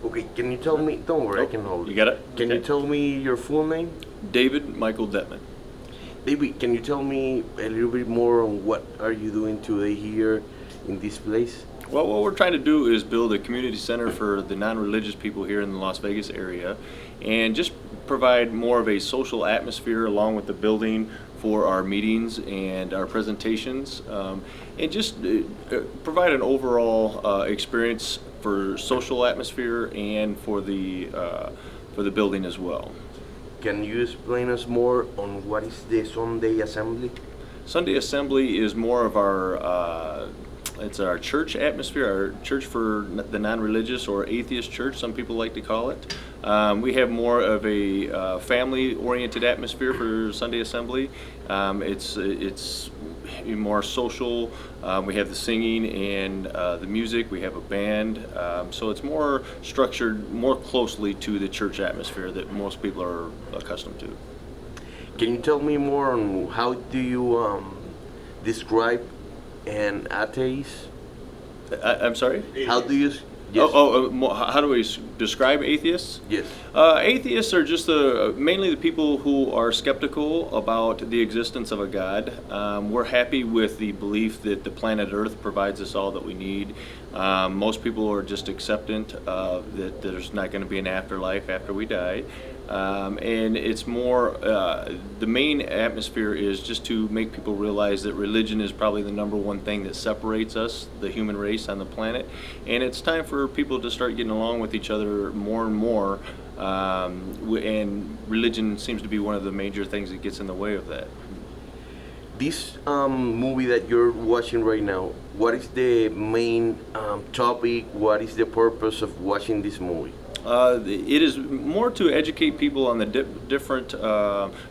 Okay, can you tell me? Don't worry, I can hold You it. got it? Can you Okay. tell me your full name? David Michael Detman. David, can you tell me a little bit more on what are you doing today here in this place? Well, what we're trying to do is build a community center for the non-religious people here in the Las Vegas area and just provide more of a social atmosphere along with the building for our meetings and our presentations, and just provide an overall experience for social atmosphere and for the building as well. Can you explain us more on what is the Sunday assembly? Sunday Assembly is more of it's our church atmosphere, our church for the non-religious or atheist church, some people like to call it. We have more of a family-oriented atmosphere for Sunday Assembly. It's more social. We have the singing and the music. We have a band. So it's more structured more closely to the church atmosphere that most people are accustomed to. Can you tell me more on how do you describe an atheist? I'm sorry? How do you? Yes. How do we describe atheists? Yes. Atheists are just mainly the people who are skeptical about the existence of a God. We're happy with the belief that the planet Earth provides us all that we need. Most people are just acceptant that there's not going to be an afterlife after we die. And it's more, the main atmosphere is just to make people realize that religion is probably the number one thing that separates us, the human race on the planet. And it's time for people to start getting along with each other more and more. And religion seems to be one of the major things that gets in the way of that. This movie that you're watching right now, what is the main topic? What is the purpose of watching this movie? It is more to educate people on the different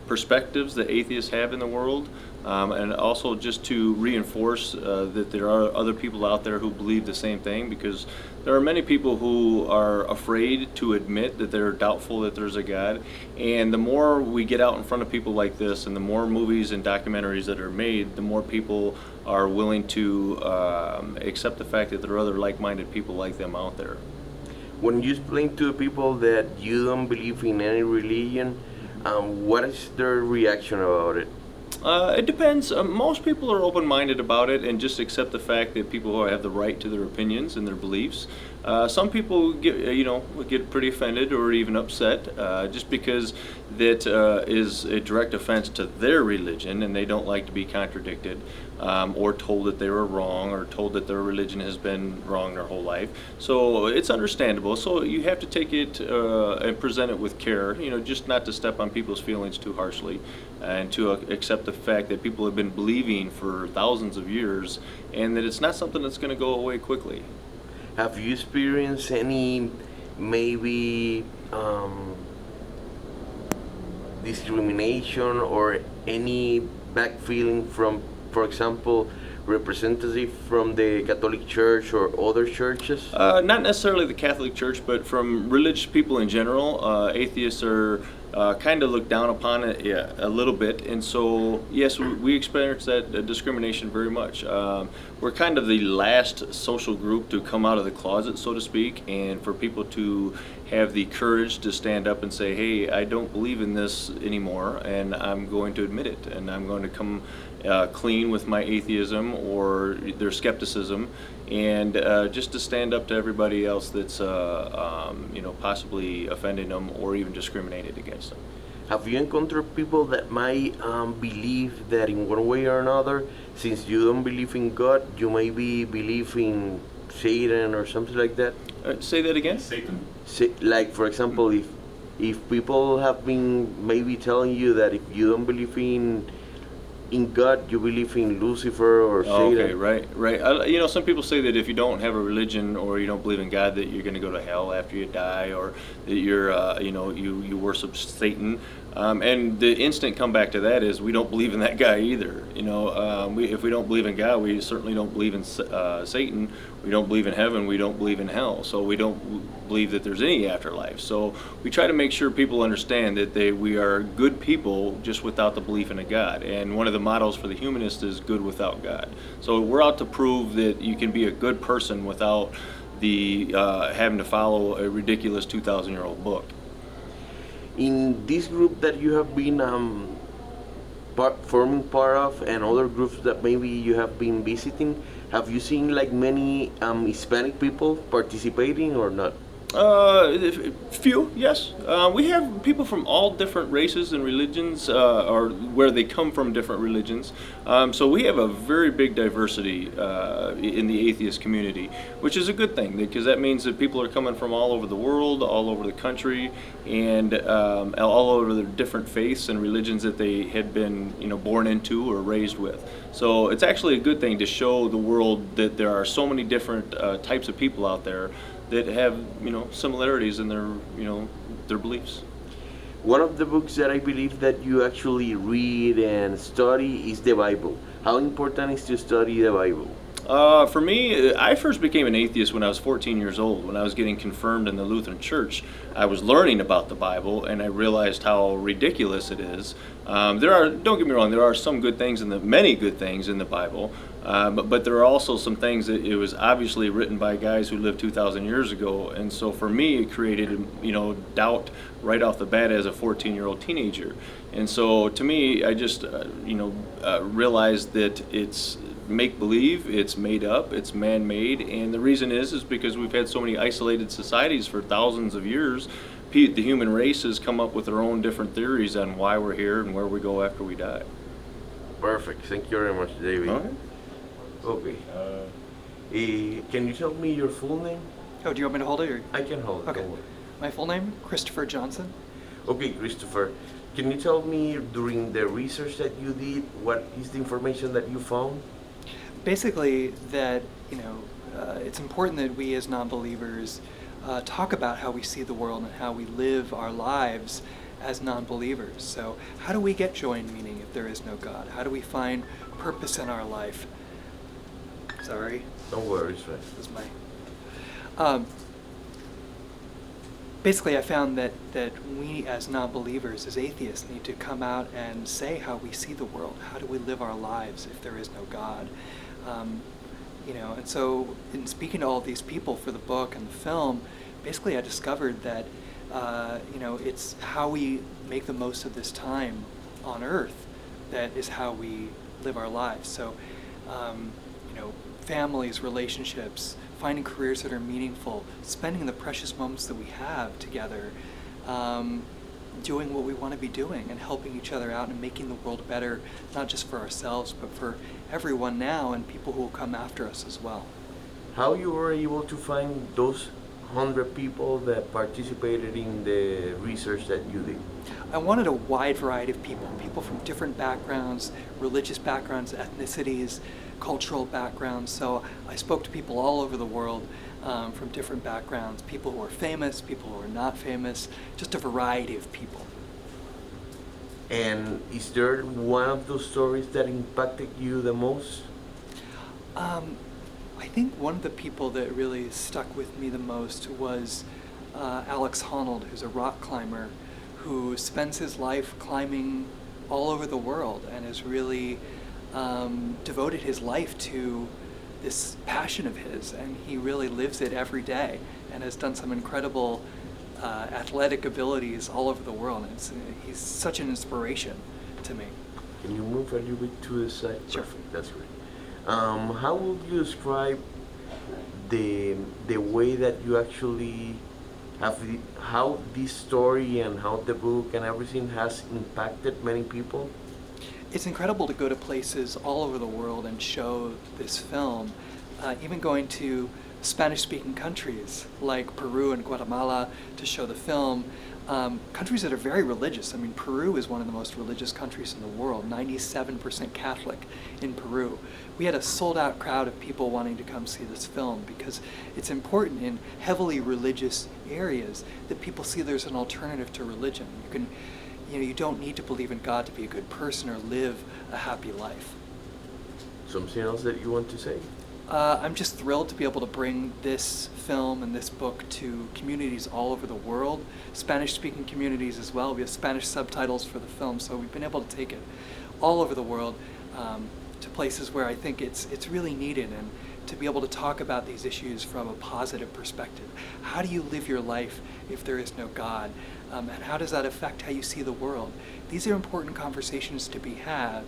perspectives that atheists have in the world, and also just to reinforce that there are other people out there who believe the same thing, because there are many people who are afraid to admit that they're doubtful that there's a God. And the more we get out in front of people like this, and the more movies and documentaries that are made, the more people are willing to accept the fact that there are other like-minded people like them out there. When you explain to the people that you don't believe in any religion, what is their reaction about it? It depends. Most people are open-minded about it and just accept the fact that people have the right to their opinions and their beliefs. Some people get pretty offended or even upset just because that is a direct offense to their religion, and they don't like to be contradicted or told that they were wrong or told that their religion has been wrong their whole life. So it's understandable. So you have to take it and present it with care, just not to step on people's feelings too harshly, and to accept the fact that people have been believing for thousands of years and that it's not something that's going to go away quickly. Have you experienced any maybe discrimination or any bad feeling from, for example, representative from the Catholic Church or other churches? Not necessarily the Catholic Church, but from religious people in general. Atheists are kind of looked down upon it, yeah, a little bit, and so yes, we experience that discrimination very much. We're kind of the last social group to come out of the closet, so to speak, and for people to have the courage to stand up and say, hey, I don't believe in this anymore, and I'm going to admit it, and I'm going to come clean with my atheism or their skepticism, and just to stand up to everybody else that's possibly offending them or even discriminated against them. Have you encountered people that might believe that in one way or another, since you don't believe in God, you maybe believe in Satan or something like that? Say that again? Satan. Like, for example, if people have been maybe telling you that if you don't believe in God, you believe in Lucifer or Satan. Okay, right. Some people say that if you don't have a religion or you don't believe in God, that you're going to go to hell after you die, or that you're, you worship Satan. And the instant comeback to that is we don't believe in that guy either. If we don't believe in God, we certainly don't believe in Satan. We don't believe in heaven. We don't believe in hell. So we don't believe that there's any afterlife. So we try to make sure people understand that we are good people just without the belief in a God. And one of the mottos for the humanist is good without God. So we're out to prove that you can be a good person without the having to follow a ridiculous 2,000-year-old book. In this group that you have been forming part of, and other groups that maybe you have been visiting, have you seen like many Hispanic people participating or not? Few, yes. We have people from all different races and religions, or where they come from different religions. So we have a very big diversity in the atheist community, which is a good thing because that means that people are coming from all over the world, all over the country, and all over the different faiths and religions that they had been, born into or raised with. So it's actually a good thing to show the world that there are so many different types of people out there that have similarities in their beliefs. One of the books that I believe that you actually read and study is the Bible. How important is to study the Bible? For me, I first became an atheist when I was 14 years old. When I was getting confirmed in the Lutheran Church, I was learning about the Bible, and I realized how ridiculous it is. Don't get me wrong, there are some good things many good things in the Bible, but there are also some things that it was obviously written by guys who lived 2,000 years ago, and so for me, it created, doubt right off the bat as a 14-year-old teenager. And so to me, I just, realized that it's make-believe, it's made up, it's man-made, and the reason is because we've had so many isolated societies for thousands of years. The human race has come up with their own different theories on why we're here and where we go after we die. Perfect. Thank you very much, David. Okay. Okay. Can you tell me your full name? Oh, do you want me to hold it? Or? I can hold it. Okay. Don't worry. My full name, Christopher Johnson. Okay, Christopher. Can you tell me during the research that you did, what is the information that you found? Basically, that it's important that we as non-believers talk about how we see the world and how we live our lives as non-believers. So, how do we get joy and meaning if there is no God? How do we find purpose in our life? Sorry. Don't worry, it's fine. This is my. Basically, I found that we as non-believers, as atheists, need to come out and say how we see the world. How do we live our lives if there is no God? And so in speaking to all these people for the book and the film, basically I discovered that, it's how we make the most of this time on Earth that is how we live our lives. So, families, relationships, finding careers that are meaningful, spending the precious moments that we have together, doing what we want to be doing and helping each other out and making the world better, not just for ourselves, but for everyone now and people who will come after us as well. How you were able to find those 100 people that participated in the research that you did? I wanted a wide variety of people from different backgrounds, religious backgrounds, ethnicities, cultural backgrounds. So I spoke to people all over the world from different backgrounds, people who are famous, people who are not famous, just a variety of people. And is there one of those stories that impacted you the most? I think one of the people that really stuck with me the most was Alex Honnold, who's a rock climber who spends his life climbing all over the world and has really devoted his life to this passion of his, and he really lives it every day and has done some incredible athletic abilities all over the world. And he's such an inspiration to me. Can you move a little bit to the side? Sure. Perfect, that's great. How would you describe the way that you actually have how this story and how the book and everything has impacted many people? It's incredible to go to places all over the world and show this film, even going to Spanish-speaking countries like Peru and Guatemala to show the film, countries that are very religious. I mean, Peru is one of the most religious countries in the world, 97% Catholic in Peru. We had a sold-out crowd of people wanting to come see this film because it's important in heavily religious areas that people see there's an alternative to religion. You don't need to believe in God to be a good person or live a happy life. Something else that you want to say? I'm just thrilled to be able to bring this film and this book to communities all over the world, Spanish-speaking communities as well. We have Spanish subtitles for the film, so we've been able to take it all over the world to places where I think it's really needed, and to be able to talk about these issues from a positive perspective. How do you live your life if there is no God? And how does that affect how you see the world? These are important conversations to be had,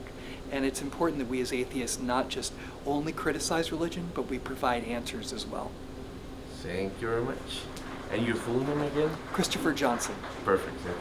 and it's important that we as atheists not just only criticize religion, but we provide answers as well. Thank you very much. And your full name again? Christopher Johnson. Perfect. Thank you.